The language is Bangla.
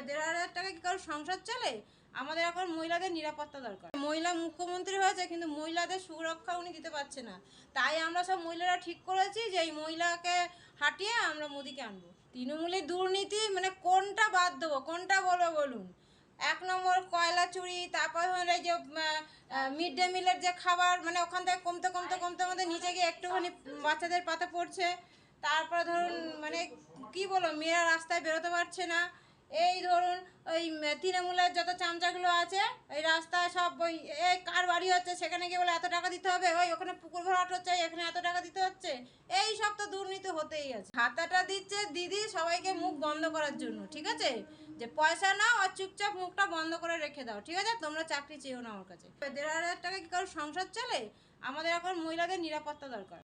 1,500 টাকা কি কারোর সংসার চলে? আমাদের এখন মহিলাদের নিরাপত্তা দরকার। মহিলা মুখ্যমন্ত্রী হয়েছে কিন্তু মহিলাদের সুরক্ষা উনি দিতে পারছে না। তাই আমরা সব মহিলারা ঠিক করেছি যে এই মহিলাকে হাঁটিয়ে আমরা মোদিকে আনবো। তৃণমূলের দুর্নীতি মানে কোনটা বাদ দেবো, কোনটা বলবো বলুন? 1 নম্বর কয়লা চুরি, তারপর হলো এই যে মিড ডে মিলের যে খাবার, মানে ওখান থেকে কমতে কমতে কমতে আমাদের নিচে গিয়ে একটুখানি বাচ্চাদের পাতে পড়ছে। তারপরে ধরুন মানে কি বলবো, মেয়েরা রাস্তায় বেরোতে পারছে না। এই ধরুন ওই তৃণমূলের যত চামচাগুলো আছে এই রাস্তায় সব ওই এই কার বাড়ি হচ্ছে সেখানে গিয়ে বলে এত টাকা দিতে হবে, ওই ওখানে পুকুর ভরাট হচ্ছে এখানে এত টাকা দিতে হচ্ছে। এই সব তো দুর্নীতি হতেই আছে। ভাতাটা দিচ্ছে দিদি সবাইকে মুখ বন্ধ করার জন্য, ঠিক আছে? যে পয়সা নাও আর চুপচাপ মুখটা বন্ধ করে রেখে দাও, ঠিক আছে? তোমরা চাকরি চেয়েও না আমার কাছে। 1,500 টাকা কি কারোর সংসার চলে? আমাদের এখন মহিলাদের নিরাপত্তা দরকার।